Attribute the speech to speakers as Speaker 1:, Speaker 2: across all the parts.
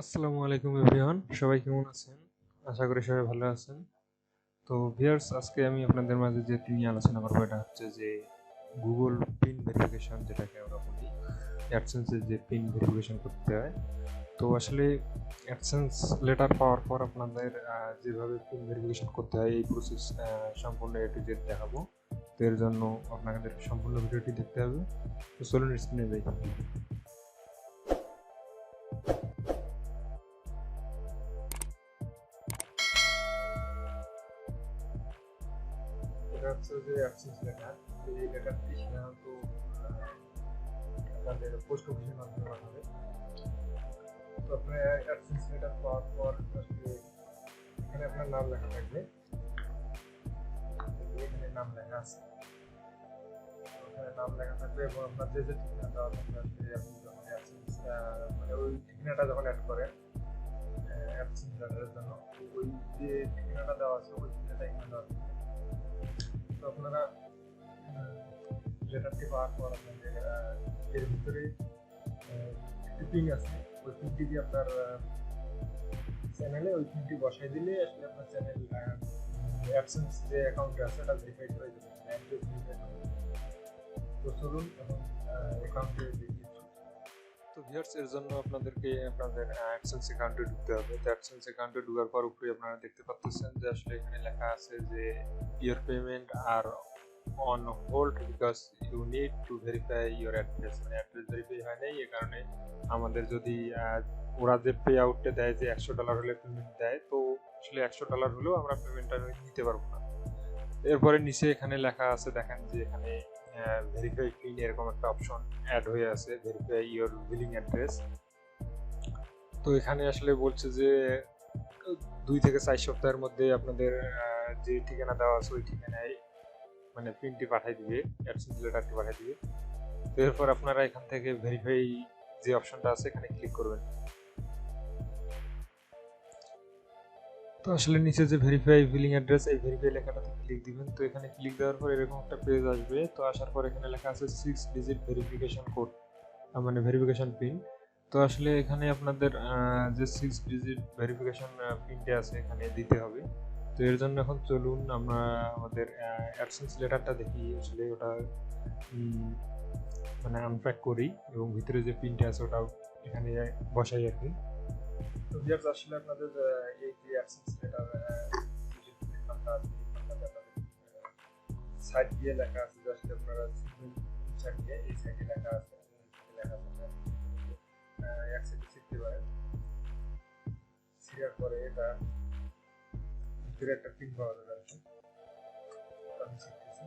Speaker 1: আসসালামু আলাইকুম এভরিওয়ান, সবাই কেমন আছেন? আশা করি সবাই ভালো আছেন। তো ভিউয়ার্স, আজকে আমি আপনাদের মাঝে যেটি নিয়ে আলোচনা করবো এটা হচ্ছে যে গুগল পিন ভেরিফিকেশন, যেটাকে আমরা বলি অ্যাডসেন্সের যে পিন ভেরিফিকেশন করতে হয়। তো আসলে অ্যাডসেন্স লেটার পাওয়ার পর আপনাদের যেভাবে পিন ভেরিফিকেশন করতে হয় এই প্রসেস সম্পূর্ণ এ টু জেড দেখাবো। তো এর জন্য আপনাদের সম্পূর্ণ ভিডিওটি দেখতে হবে। তো চলুন স্ক্রিনে যাই। এটা হচ্ছে যে অ্যাডসেন্স লেটার। এই লেটারটি সাধারণত আপনাদের পোস্ট অফিসের মাধ্যমে পাঠাবে। তো আপনার অ্যাডসেন্স লেটার পাওয়ার পর আসলে এখানে আপনার নাম লেখা থাকবে, এখানে নাম লেখা আছে, এখানে নাম লেখা থাকবে এবং আপনার যে যে ঠিকানা দেওয়া থাকবে আসলে আপনি যখন অ্যাডসেন্স মানে ওই ঠিকানাটা যখন অ্যাড করেন অ্যাডসেন্স লেটারের জন্য, ওই যে ঠিকানাটা দেওয়া আছে ওই ঠিকানাটা এখানে দেওয়া থাকবে। তো আপনারা লেটারটি পাওয়ার পর আপনাদের এর ভিতরে একটি পিন আছে, ওই পিনটি দিয়ে আপনার চ্যানেলে ওই পিনটি বসাই দিলে আসলে আপনার চ্যানেল অ্যাডসেন্স যে অ্যাকাউন্টে আছে এটা ভেরিফাইড হয়ে যাবে, অ্যাড্রেস ভেরিফাইড হয়ে যাবে। তো চলুন এখন অ্যাকাউন্টে দেখি। তো ভিউয়ার্স, এর জন্য আপনাদেরকে আপনাদের অ্যাডসেন্স অ্যাকাউন্টে ঢুকতে হবে। তো অ্যাডসেন্স অ্যাকাউন্টে ঢোকার পর উপরে আপনারা দেখতে পাচ্ছেন যে আসলে এখানে লেখা আছে যে your payment are on hold because you need to verify your address. মানে অ্যাড্রেস ভেরিফাই হয় নাই, এই কারণে আমাদের যদি ওরা যে পে আউটটা দেয় যে $100 হলে পেমেন্ট দেয়, তো আসলে $100 হলেও আমরা পেমেন্টটা নিতে পারবো না। এরপরে নিচে এখানে লেখা আছে, দেখেন যে এখানে ভেরিফাই পিন এরকম একটা অপশন অ্যাড হয়ে আছে, ভেরিফাই ইওর বিলিং অ্যাড্রেস। তো এখানে আসলে বলছে যে 2 থেকে 4 সপ্তাহের মধ্যে আপনাদের যে ঠিকানা দেওয়া আছে ওই ঠিকানায় মানে পিনটি পাঠিয়ে দিবে, অ্যাডসেন্স লেটারটি পাঠিয়ে দিবে। তো এরপর আপনারা এখান থেকে ভেরিফাই যে অপশনটা আছে এখানে ক্লিক করবেন। তো আসলে নিচে যে ভেরিফাই বিলিং অ্যাড্রেস, এই ভেরিফাই লেখাটাতে ক্লিক দিবেন। তো এখানে ক্লিক দেওয়ার পর এরকম একটা পেজ আসবে। তো আসার পর এখানে লেখা আছে 6 ডিজিট ভেরিফিকেশন কোড, মানে ভেরিফিকেশন পিন। তো আসলে এখানে আপনাদের যে 6 ডিজিট ভেরিফিকেশন পিনটা আছে এখানে দিতে হবে। তো এর জন্য এখন চলুন আমরা আমাদের অ্যাডসেন্স লেটারটা দেখি, আসলে ওটা মানে আনপ্যাক করি এবং ভিতরে যে পিনটা আছে ওটা এখানে বসাই আর কি। তো ভিউয়ার্স, আসলে আপনাদের এই যে অ্যাডসেন্স লেটার সাইড দিয়ে লেখা আছে যে আসলে আপনারা সাইডে এই সাইডে লেখা আছে, লেখা আছে এক সাইডে শিখতে পারেন। শেয়ার করে এটা ভিতরে একটা পিন পাওয়া যাবে আর কি। আমি শিখতেছি।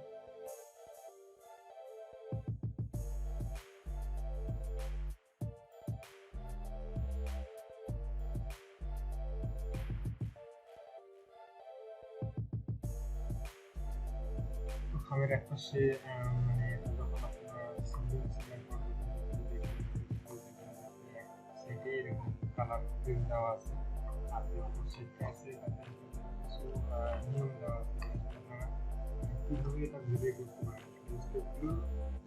Speaker 1: খামের এক পাশে মানে যখন আপনারা সামিউল সিলেক্ট করবেন সেটি এরকম কালার প্রিন্ট দেওয়া আছে, আর যে অপর সাইডটা আছে এটাতে কিছু নিয়ম দেওয়া আছে, আপনারা কীভাবে এটা ভিডিও করতে পারেন স্টেপগুলো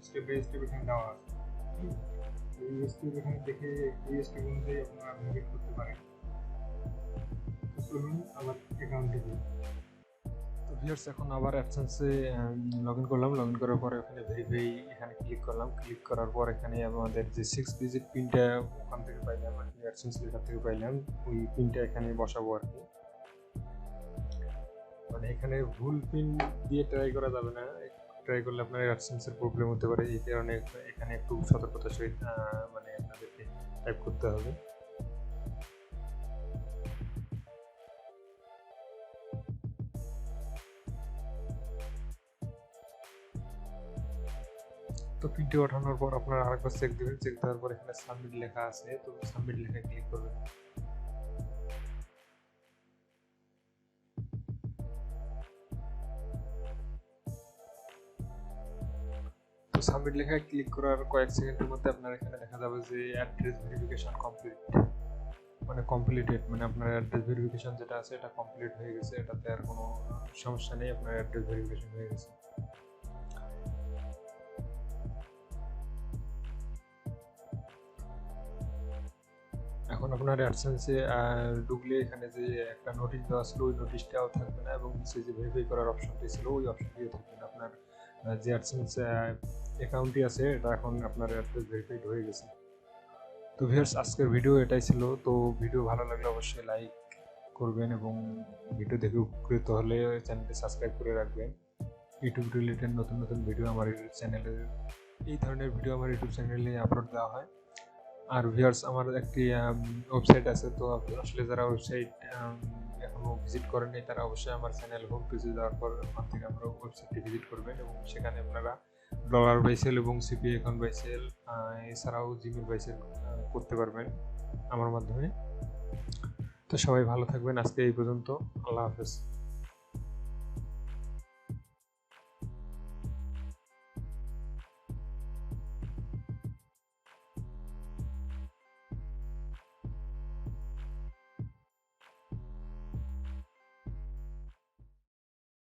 Speaker 1: স্টেপ বাই স্টেপ এখানে দেওয়া আছে। এই স্টেপ এখানে দেখে এই স্টেপ অনুযায়ী আপনারা ভিডিও করতে পারেন। তো চলুন আবার অ্যাকাউন্টে যাই। তো ভিউয়ার্স, এখন আবার অ্যাডসেন্সে লগইন করলাম, লগইন করার পরে ওখানে ভেরিফাই এখানে ক্লিক করলাম। ক্লিক করার পর এখানে আমাদের যে 6 ডিজিট পিনটা ওখান থেকে পাইলাম আর কি, অ্যাডসেন্স লেটার থেকে পাইলাম, ওই পিনটা এখানে বসাবো আর কি। মানে এখানে ভুল পিন দিয়ে ট্রাই করা যাবে না, ট্রাই করলে আপনার অ্যাডসেন্সের প্রবলেম হতে পারে। এই কারণে এখানে একটু সতর্কতার সহিত মানে আপনাদেরকে টাইপ করতে হবে। তো পিনটি ওঠানোর পর আপনারা আরেকবার চেক দেবেন, চেক দেওয়ার পর এখানে সাবমিট লেখা আছে, তো সাবমিট লেখা ক্লিক করবেন। তো সাবমিট লেখায় ক্লিক করার কয়েক সেকেন্ডের মধ্যে আপনার এখানে দেখা যাবে যে অ্যাড্রেস ভেরিফিকেশন কমপ্লিট, মানে কমপ্লিটেড, মানে আপনার অ্যাড্রেস ভেরিফিকেশন যেটা আছে এটা কমপ্লিট হয়ে গেছে, এটাতে আর কোনো সমস্যা নেই, আপনার অ্যাড্রেস ভেরিফিকেশন হয়ে গেছে। এখন আপনার অ্যাডসেন্সে ঢুকলে এখানে যে একটা নোটিশ দেওয়া ছিল ওই নোটিশটাও থাকবে না, এবং নিচে যে ভেরিফাই করার অপশনটি ছিল ওই অপশনটিও থাকবে না। আপনার যে অ্যাডসেন্স অ্যাকাউন্টটি আছে এটা এখন আপনার অ্যাড্রেস ভেরিফাইড হয়ে গেছে। তো ভিউয়ার্স, আজকের ভিডিও এটাই ছিল। তো ভিডিও ভালো লাগলে অবশ্যই লাইক করবেন, এবং ভিডিও দেখে উপকৃত হলে চ্যানেলটি সাবস্ক্রাইব করে রাখবেন। ইউটিউব রিলেটেড নতুন নতুন ভিডিও আমার চ্যানেলে, এই ধরনের ভিডিও আমার ইউটিউব চ্যানেলে আপলোড দেওয়া হয়। আর ভিউয়ার্স, আমার একটি ওয়েবসাইট আছে। তো আসলে যারা ওয়েবসাইট এখনও ভিজিট করেননি তারা অবশ্যই আমার চ্যানেল হোম পেজে যাওয়ার পর ওখান থেকে আমরা ওয়েবসাইটটি ভিজিট করবেন, এবং সেখানে আপনারা ডলার বাই সেল এবং সিপি অ্যাকাউন্ট বাই সেল, এছাড়াও জিমেল বাই সেল করতে পারবেন আমার মাধ্যমে। তো সবাই ভালো থাকবেন, আজকে এই পর্যন্ত। আল্লাহ হাফেজ।